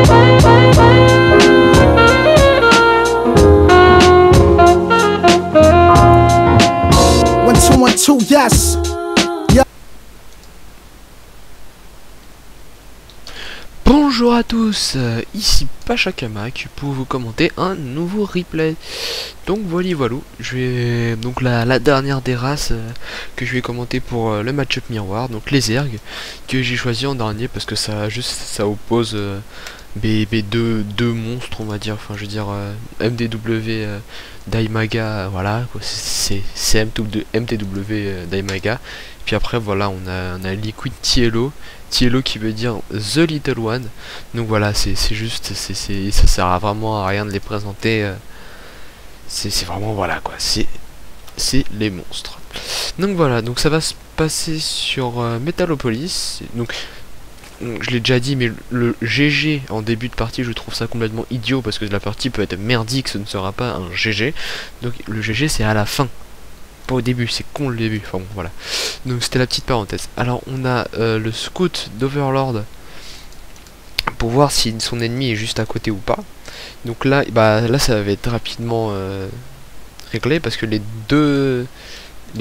One, two, yes. Yeah. Bonjour à tous, ici Pachacamac pour vous commenter un nouveau replay. Donc voilà, je vais donc la dernière des races que je vais commenter pour le match-up miroir, donc les ergs que j'ai choisi en dernier parce que ça oppose deux monstres, on va dire, enfin je veux dire MTW Daimaga, voilà, c'est MTW Daimaga. Puis après voilà, on a Liquid Tielo qui veut dire The Little One. Donc voilà, c'est juste, ça sert vraiment à rien de les présenter. C'est vraiment, voilà quoi, c'est les monstres. Donc voilà, donc ça va se passer sur Metalopolis. Donc je l'ai déjà dit, mais le GG en début de partie, je trouve ça complètement idiot parce que la partie peut être merdique, ce ne sera pas un GG. Donc le GG c'est à la fin, pas au début, c'est con le début. Enfin bon, voilà. Donc c'était la petite parenthèse. Alors on a le scout d'Overlord pour voir si son ennemi est juste à côté ou pas. Donc là, là ça va être rapidement réglé parce que les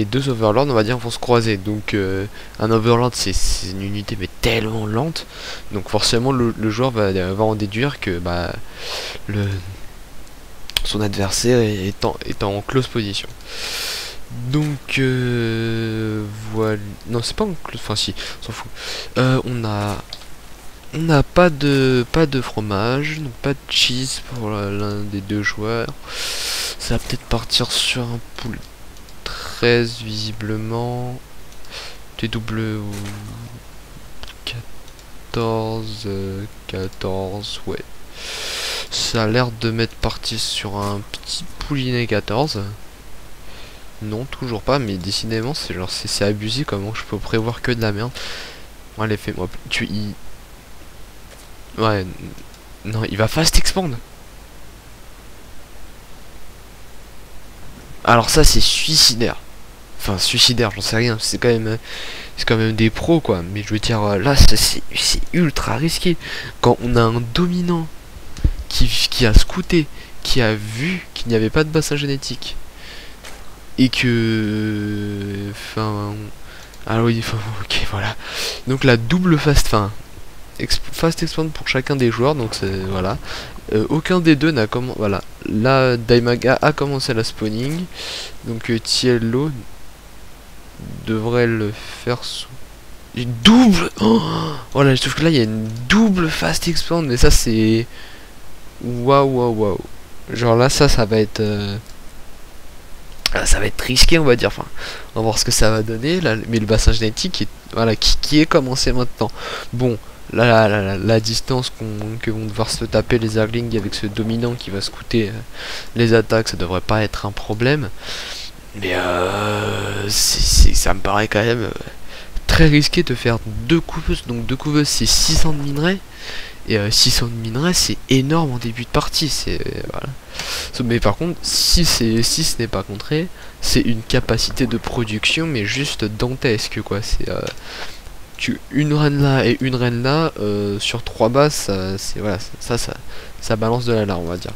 deux overlords, on va dire, vont se croiser. Donc un overlord c'est une unité mais tellement lente, donc forcément le joueur va en déduire que son adversaire est en close position. Donc voilà, non c'est pas en close, enfin si, on s'en fout. On n'a pas de fromage, donc pas de cheese pour l'un des deux joueurs. Ça va peut-être partir sur un pool 13 visiblement. TW 14, ouais. Ça a l'air de m'être parti sur un petit poulinet 14. Non, toujours pas, mais décidément c'est genre c'est abusé, comment je peux prévoir que de la merde. Allez, fais-moi. Ouais, non, il va fast expand. Alors ça c'est suicidaire. Enfin suicidaire, j'en sais rien, c'est quand même des pros quoi, mais je veux dire là c'est ultra risqué quand on a un dominant qui a scouté, qui a vu qu'il n'y avait pas de bassin génétique et que ah oui, ok, voilà. Donc la double fast expand pour chacun des joueurs, donc c'est voilà. Aucun des deux n'a commencé. Voilà, là Daimaga a commencé la spawning, donc Tielo devrait le faire sous une double. Voilà, je trouve que là il y a une double fast expand, mais ça c'est waouh. Genre là ça va être ça va être risqué, on va dire. Enfin, on va voir ce que ça va donner là, mais le bassin génétique est, voilà, qui est commencé maintenant. Bon, là la distance que vont devoir se taper les Zerglings avec ce dominant qui va scouter les attaques, ça devrait pas être un problème. Mais ça me paraît quand même très risqué de faire deux couveuses. Donc deux couveuses c'est 600 de minerais. Et 600 de minerais c'est énorme en début de partie. C'est voilà. Mais par contre si ce n'est pas contré, c'est une capacité de production mais juste dantesque quoi. C'est une reine là et une reine là sur 3 bases, c'est voilà, ça balance de l'alarme, on va dire.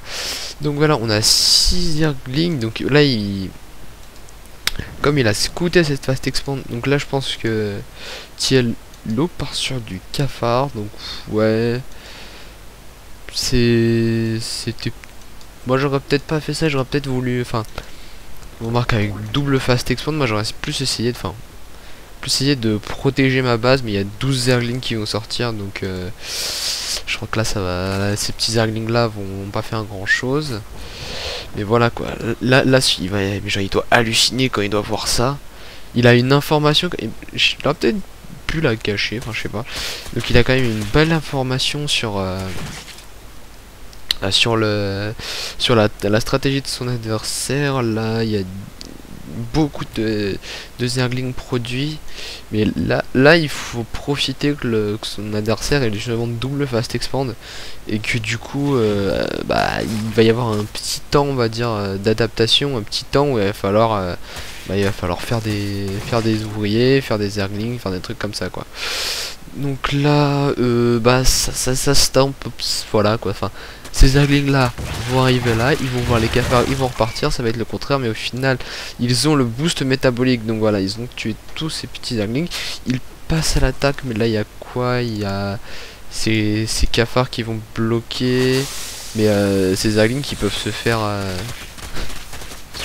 Donc voilà, on a 6 Zerglings. Donc là comme il a scouté cette fast expand, donc là je pense que Tielo part sur du cafard. Donc ouais, c'était, moi j'aurais peut-être pas fait ça, j'aurais peut-être voulu, enfin on remarque avec double fast expand, moi j'aurais plus essayé de protéger ma base, mais il y a 12 Zerglings qui vont sortir, donc je crois que là ça va, ces petits Zerglings là vont pas faire grand chose. Mais voilà quoi, là il doit halluciner quand il doit voir ça. Il a une information, il aurait peut-être pu la cacher, enfin je sais pas. Donc il a quand même une belle information sur la stratégie de son adversaire. Là il y a beaucoup de Zerglings produits, mais là il faut profiter que son adversaire ait justement double fast expand et que du coup il va y avoir un petit temps, on va dire, d'adaptation, un petit temps où il va falloir faire des ouvriers, faire des Zerglings, faire des trucs comme ça quoi. Donc là, bah ça stamp, voilà quoi. Enfin, ces zerglings là vont arriver là, ils vont voir les cafards, ils vont repartir, ça va être le contraire, mais au final, ils ont le boost métabolique. Donc voilà, ils ont tué tous ces petits zerglings. Ils passent à l'attaque, mais là il y a quoi? Il y a ces cafards qui vont bloquer, mais ces zerglings qui peuvent se faire,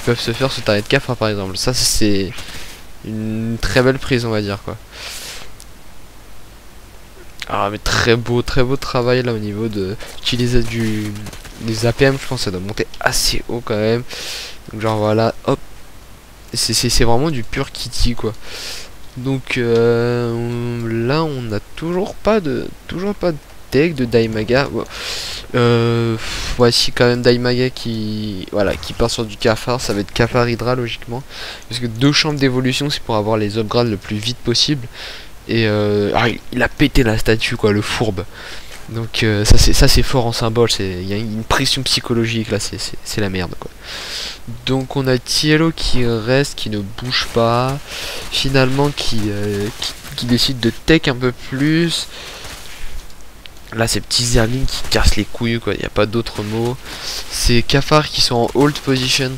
se target de cafard par exemple. Ça c'est une très belle prise, on va dire quoi. Ah mais très beau travail là au niveau de utiliser des APM. Je pense que ça doit monter assez haut quand même. Donc genre voilà, hop, c'est vraiment du pur kitty quoi. Donc là on a toujours pas de deck de Daimaga. Voici quand même Daimaga qui part sur du cafard. Ça va être cafard Hydra logiquement, parce que 2 chambres d'évolution c'est pour avoir les upgrades le plus vite possible. Et il a pété la statue quoi, le fourbe. Donc ça c'est fort en symbole. Il y a une pression psychologique là, c'est la merde quoi. Donc on a Tiello qui reste, qui ne bouge pas, finalement qui décide de tech un peu plus. Là ces petits zerglings qui cassent les couilles quoi, il n'y a pas d'autre mot. C'est cafards qui sont en hold position.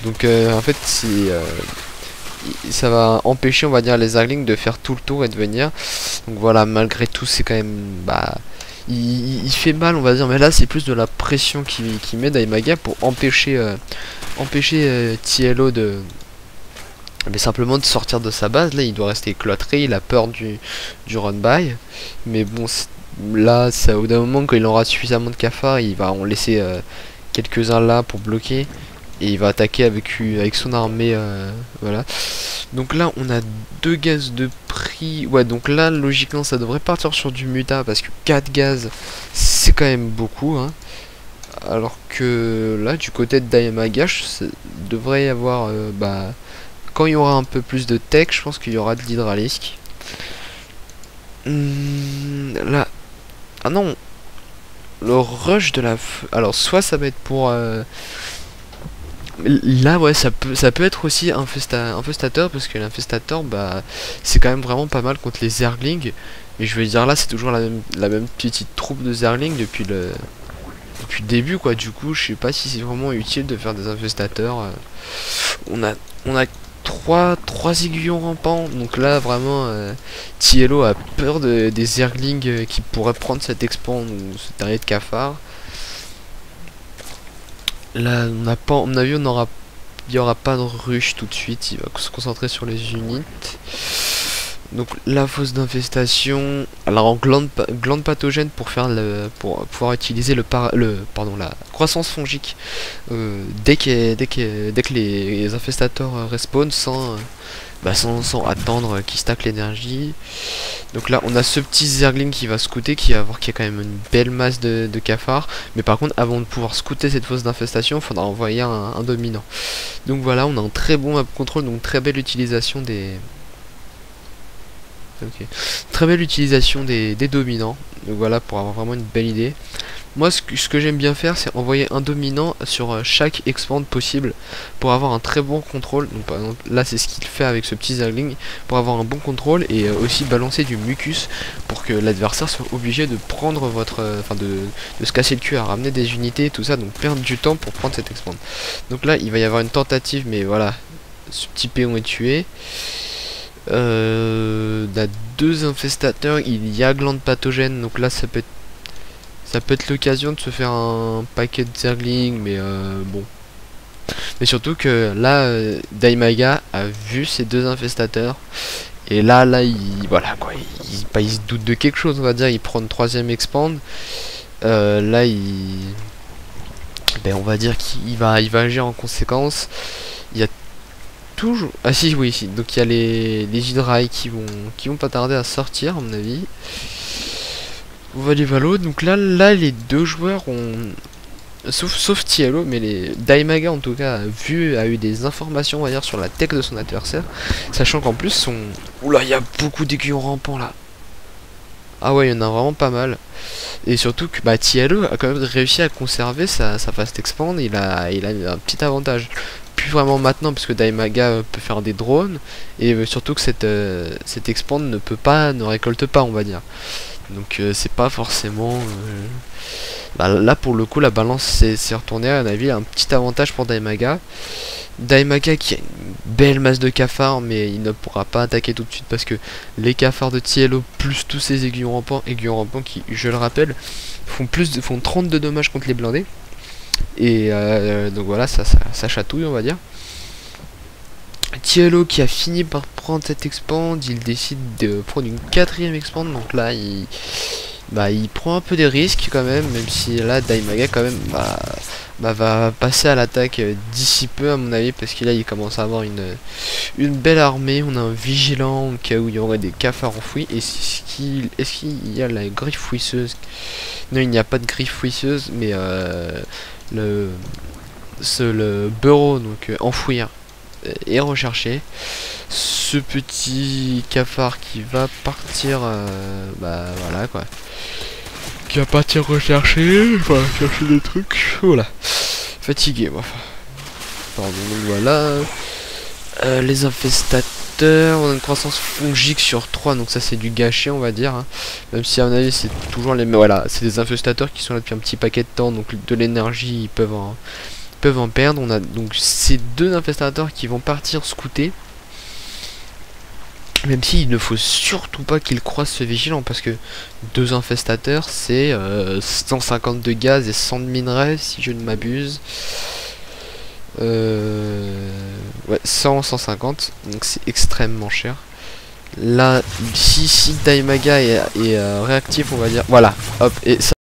Donc en fait ça va empêcher on va dire les zerglings de faire tout le tour et de venir. Donc voilà, malgré tout c'est quand même il fait mal on va dire, mais là c'est plus de la pression qui met Daimaga pour empêcher Tiello de simplement de sortir de sa base. Là il doit rester cloîtré, il a peur du run by, mais bon là ça, au d'un moment quand il aura suffisamment de cafards il va en laisser quelques-uns là pour bloquer. Et il va attaquer avec son armée, voilà. Donc là on a 2 gaz de prix. Ouais, donc là logiquement ça devrait partir sur du muta, parce que 4 gaz c'est quand même beaucoup hein. Alors que là du côté de Daimaga devrait y avoir quand il y aura un peu plus de tech, je pense qu'il y aura de l'hydralisque. Là, ah non, le rush de la alors soit ça va être pour là ouais, ça peut être aussi un infestateur, parce que l'infestateur c'est quand même vraiment pas mal contre les zerglings. Mais je veux dire là c'est toujours la même petite troupe de zerglings depuis le début quoi. Du coup je sais pas si c'est vraiment utile de faire des infestateurs. On a 3 aiguillons rampants. Donc là vraiment Tiello a peur des zerglings qui pourraient prendre cet expand ou ce target de cafard. Là, on n'a pas, à mon avis, il n'y aura pas de rush tout de suite. Il va se concentrer sur les unités. Donc la fosse d'infestation. Alors en glande pathogène pour faire pour pouvoir utiliser la croissance fongique dès que les infestateurs respawn sans attendre qu'ils stack l'énergie. Donc là on a ce petit zergling qui va scouter, qui a quand même une belle masse de cafards. Mais par contre avant de pouvoir scouter cette fosse d'infestation il faudra envoyer un dominant. Donc voilà, on a un très bon map control, donc très belle utilisation des dominants. Donc voilà, pour avoir vraiment une belle idée. Moi ce que j'aime bien faire c'est envoyer un dominant sur chaque expand possible pour avoir un très bon contrôle. Donc par exemple là c'est ce qu'il fait avec ce petit zergling, pour avoir un bon contrôle, et aussi balancer du mucus pour que l'adversaire soit obligé de prendre de se casser le cul à ramener des unités tout ça, donc perdre du temps pour prendre cet expand. Donc là il va y avoir une tentative, mais voilà, ce petit péon est tué. On a 2 infestateurs, il y a glande pathogène, donc là ça peut être l'occasion de se faire un paquet de zergling, mais bon. Mais surtout que là Daimaga a vu ces 2 infestateurs, et là voilà quoi, il se doute de quelque chose on va dire, il prend une 3ème expand. Là on va dire qu'il va agir en conséquence. Il y a toujours donc il y a les Hydrae qui vont pas tarder à sortir à mon avis. Valo, donc là les 2 joueurs ont, sauf Tiello, mais les Daimaga en tout cas a eu des informations on va dire sur la tech de son adversaire, sachant qu'en plus oula, il y a beaucoup d'aiguillons rampants là. Ah ouais, il y en a vraiment pas mal. Et surtout que Tiello a quand même réussi à conserver sa fast expand. Il a un petit avantage, plus vraiment maintenant parce que Daimaga peut faire des drones et surtout que cette expand ne récolte pas, on va dire. Donc c'est pas forcément bah, là pour le coup la balance s'est retournée, à mon avis un petit avantage pour Daimaga. Daimaga qui a une belle masse de cafards, mais il ne pourra pas attaquer tout de suite parce que les cafards de Tiello plus tous ces aiguillons rampants qui, je le rappelle, font 30 de dommages contre les blindés. Et donc voilà, ça chatouille, on va dire. Tiello qui a fini par prendre cette expand, il décide de prendre une 4ème expand, donc là il prend un peu des risques quand même si là Daimaga quand même va passer à l'attaque d'ici peu à mon avis, parce que là il commence à avoir une belle armée. On a un vigilant au cas où il y aurait des cafards enfouis. Est-ce qu'il y a la griffe fouisseuse? Non, il n'y a pas de griffe fouisseuse, mais le bureau, donc enfouir, est recherché. Ce petit cafard qui va partir voilà quoi, qui va partir rechercher, chercher des trucs. Voilà, fatigué moi. Pardon, donc voilà. Les infestateurs, on a une croissance fongique sur 3, donc ça c'est du gâché, on va dire, hein. Même si à mon avis c'est toujours les mêmes. Voilà, c'est des infestateurs qui sont là depuis un petit paquet de temps, donc de l'énergie ils peuvent en perdre. On a donc ces 2 infestateurs qui vont partir scouter. Même s'il ne faut surtout pas qu'il croise ce vigilant, parce que 2 infestateurs c'est 150 de gaz et 100 de minerais si je ne m'abuse. Ouais, 150, donc c'est extrêmement cher. Là, si Daimaga est réactif, on va dire, voilà, hop, et ça